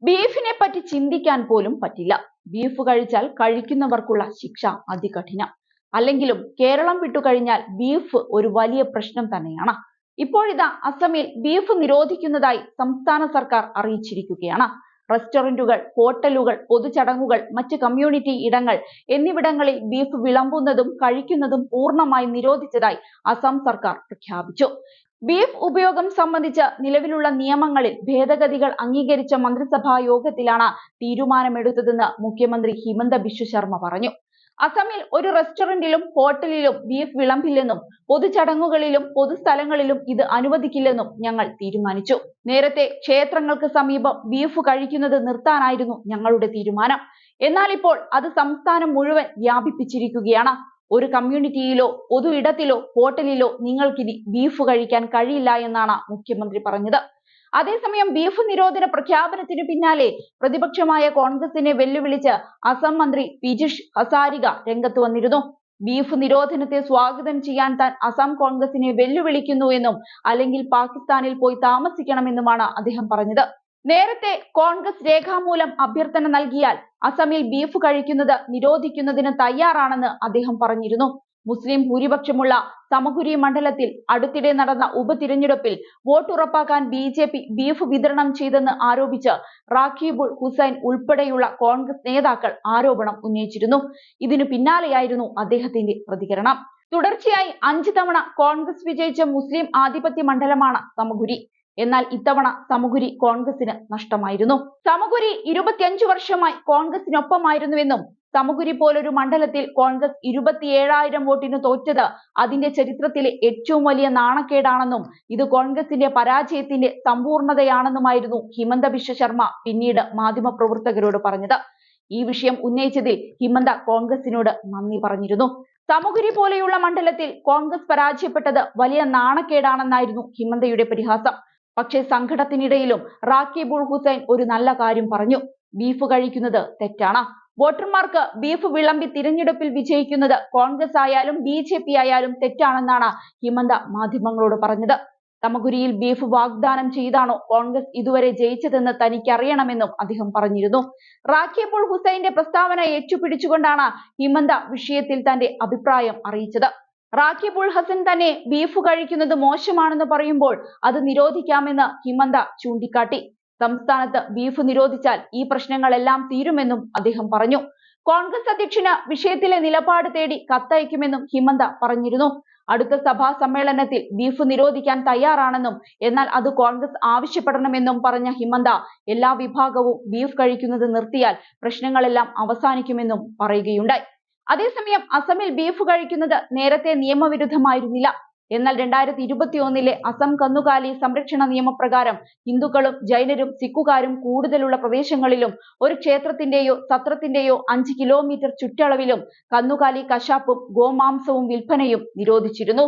ബീഫിനെ പറ്റി ചിന്തിക്കാൻ പോലും പറ്റില്ല. ബീഫ് കഴിച്ചാൽ കഴിക്കുന്നവർക്കുള്ള ശിക്ഷ അതികഠിനം. അല്ലെങ്കിലും കേരളം വിട്ടുകഴിഞ്ഞാൽ ബീഫ് ഒരു വലിയ പ്രശ്നം തന്നെയാണ്. ഇപ്പോഴിതാ അസമിൽ ബീഫ് നിരോധിക്കുന്നതായി സംസ്ഥാന സർക്കാർ അറിയിച്ചിരിക്കുകയാണ്. റെസ്റ്റോറന്റുകൾ, ഹോട്ടലുകൾ, പൊതുചടങ്ങുകൾ, മറ്റ് കമ്മ്യൂണിറ്റി ഇടങ്ങൾ എന്നിവിടങ്ങളിൽ ബീഫ് വിളമ്പുന്നതും കഴിക്കുന്നതും പൂർണ്ണമായി നിരോധിച്ചതായി അസം സർക്കാർ പ്രഖ്യാപിച്ചു. ബീഫ് ഉപയോഗം സംബന്ധിച്ച് നിലവിലുള്ള നിയമങ്ങളിൽ ഭേദഗതികൾ അംഗീകരിച്ച മന്ത്രിസഭാ യോഗത്തിലാണ് തീരുമാനമെടുത്തതെന്ന് മുഖ്യമന്ത്രി ഹിമന്ത ബിശ്വ ശർമ്മ പറഞ്ഞു. അസമിൽ ഒരു റെസ്റ്റോറന്റിലും ഹോട്ടലിലും ബീഫ് വിളമ്പില്ലെന്നും പൊതുചടങ്ങുകളിലും പൊതുസ്ഥലങ്ങളിലും ഇത് അനുവദിക്കില്ലെന്നും ഞങ്ങൾ തീരുമാനിച്ചു. നേരത്തെ ക്ഷേത്രങ്ങൾക്ക് സമീപം ബീഫ് കഴിക്കുന്നത് നിർത്താനായിരുന്നു ഞങ്ങളുടെ തീരുമാനം. എന്നാൽ ഇപ്പോൾ അത് സംസ്ഥാനം മുഴുവൻ വ്യാപിപ്പിച്ചിരിക്കുകയാണ്. ഒരു കമ്മ്യൂണിറ്റിയിലോ പൊതു ഇടത്തിലോ ഹോട്ടലിലോ നിങ്ങൾക്കിനി ബീഫ് കഴിക്കാൻ കഴിയില്ല എന്നാണ് മുഖ്യമന്ത്രി പറഞ്ഞത്. അതേസമയം ബീഫ് നിരോധന പ്രഖ്യാപനത്തിനു പിന്നാലെ പ്രതിപക്ഷമായ കോൺഗ്രസിനെ വെല്ലുവിളിച്ച് അസം മന്ത്രി പീയൂഷ് ഹസാരിക രംഗത്ത് വന്നിരുന്നു. ബീഫ് നിരോധനത്തെ സ്വാഗതം ചെയ്യാൻ താൻ അസം കോൺഗ്രസിനെ വെല്ലുവിളിക്കുന്നു എന്നും അല്ലെങ്കിൽ പാകിസ്ഥാനിൽ പോയി താമസിക്കണമെന്നുമാണ് അദ്ദേഹം പറഞ്ഞത്. നേരത്തെ കോൺഗ്രസ് രേഖാമൂലം അഭ്യർത്ഥന നൽകിയാൽ അസമിൽ ബീഫ് കഴിക്കുന്നത് നിരോധിക്കുന്നതിന് തയ്യാറാണെന്ന് അദ്ദേഹം പറഞ്ഞിരുന്നു. മുസ്ലിം ഭൂരിപക്ഷമുള്ള സമഗുരി മണ്ഡലത്തിൽ അടുത്തിടെ നടന്ന ഉപതിരഞ്ഞെടുപ്പിൽ വോട്ടുറപ്പാക്കാൻ BJP ബീഫ് വിതരണം ചെയ്തെന്ന് ആരോപിച്ച് റാഖീബുൾ ഹുസൈൻ ഉൾപ്പെടെയുള്ള കോൺഗ്രസ് നേതാക്കൾ ആരോപണം ഉന്നയിച്ചിരുന്നു. ഇതിനു പിന്നാലെയായിരുന്നു അദ്ദേഹത്തിന്റെ പ്രതികരണം. തുടർച്ചയായി 5 തവണ കോൺഗ്രസ് വിജയിച്ച മുസ്ലിം ആധിപത്യ മണ്ഡലമാണ് സമഗുരി. എന്നാൽ ഇത്തവണ സമഗുരി കോൺഗ്രസിന് നഷ്ടമായിരുന്നു. സമഗുരി 25 വർഷമായി കോൺഗ്രസിനൊപ്പമായിരുന്നുവെന്നും സമഗുരി പോലൊരു മണ്ഡലത്തിൽ കോൺഗ്രസ് 27,000 വോട്ടിന് തോറ്റത് അതിന്റെ ചരിത്രത്തിലെ ഏറ്റവും വലിയ നാണക്കേടാണെന്നും ഇത് കോൺഗ്രസിന്റെ പരാജയത്തിന്റെ സമ്പൂർണതയാണെന്നുമായിരുന്നു ഹിമന്ത ബിശ്വ ശർമ്മ പിന്നീട് മാധ്യമപ്രവർത്തകരോട് പറഞ്ഞത്. ഈ വിഷയം ഉന്നയിച്ചതിൽ ഹിമന്ത കോൺഗ്രസിനോട് നന്ദി പറഞ്ഞിരുന്നു. സമഗുരി പോലെയുള്ള മണ്ഡലത്തിൽ കോൺഗ്രസ് പരാജയപ്പെട്ടത് വലിയ നാണക്കേടാണെന്നായിരുന്നു ഹിമന്തയുടെ പരിഹാസം. പക്ഷേ സങ്കടത്തിനിടയിലും റാഖീബുൾ ഹുസൈൻ ഒരു നല്ല കാര്യം പറഞ്ഞു. ബീഫ് കഴിക്കുന്നത് തെറ്റാണ്. വോട്ടർമാർക്ക് ബീഫ് വിളമ്പി തിരഞ്ഞെടുപ്പിൽ വിജയിക്കുന്നത് കോൺഗ്രസ് ആയാലും BJP ആയാലും തെറ്റാണെന്നാണ് ഹിമന്ത മാധ്യമങ്ങളോട് പറഞ്ഞത്. സമഗുരിയിൽ ബീഫ് വാഗ്ദാനം ചെയ്താണോ കോൺഗ്രസ് ഇതുവരെ ജയിച്ചതെന്ന് തനിക്കറിയണമെന്നും അദ്ദേഹം പറഞ്ഞിരുന്നു. റാഖീബുൾ ഹുസൈന്റെ പ്രസ്താവന ഏറ്റുപിടിച്ചുകൊണ്ടാണ് ഹിമന്ത വിഷയത്തിൽ തന്റെ അഭിപ്രായം അറിയിച്ചത്. റാഖീബുൾ ഹസൻ തന്നെ ബീഫ് കഴിക്കുന്നത് മോശമാണെന്ന് പറയുമ്പോൾ അത് നിരോധിക്കാമെന്ന് ഹിമന്ത ചൂണ്ടിക്കാട്ടി. സംസ്ഥാനത്ത് ബീഫ് നിരോധിച്ചാൽ ഈ പ്രശ്നങ്ങളെല്ലാം തീരുമെന്നും അദ്ദേഹം പറഞ്ഞു. കോൺഗ്രസ് അധ്യക്ഷന് വിഷയത്തിലെ നിലപാട് തേടി കത്തയക്കുമെന്നും ഹിമന്ത പറഞ്ഞിരുന്നു. അടുത്ത സഭാ സമ്മേളനത്തിൽ ബീഫ് നിരോധിക്കാൻ തയ്യാറാണെന്നും എന്നാൽ അത് കോൺഗ്രസ് ആവശ്യപ്പെടണമെന്നും പറഞ്ഞ ഹിമന്ത എല്ലാ വിഭാഗവും ബീഫ് കഴിക്കുന്നത് നിർത്തിയാൽ പ്രശ്നങ്ങളെല്ലാം അവസാനിക്കുമെന്നും പറയുകയുണ്ടായി. അതേസമയം അസമിൽ ബീഫ് കഴിക്കുന്നത് നേരത്തെ നിയമവിരുദ്ധമായിരുന്നില്ല. എന്നാൽ 2021 അസം കന്നുകാലി സംരക്ഷണ നിയമപ്രകാരം ഹിന്ദുക്കളും ജൈനരും സിഖുകാരും കൂടുതലുള്ള പ്രദേശങ്ങളിലും ഒരു ക്ഷേത്രത്തിന്റെയോ സത്രത്തിന്റെയോ 5 കിലോമീറ്റർ ചുറ്റളവിലും കന്നുകാലി കശാപ്പും ഗോമാംസവും വിൽപ്പനയും നിരോധിച്ചിരുന്നു.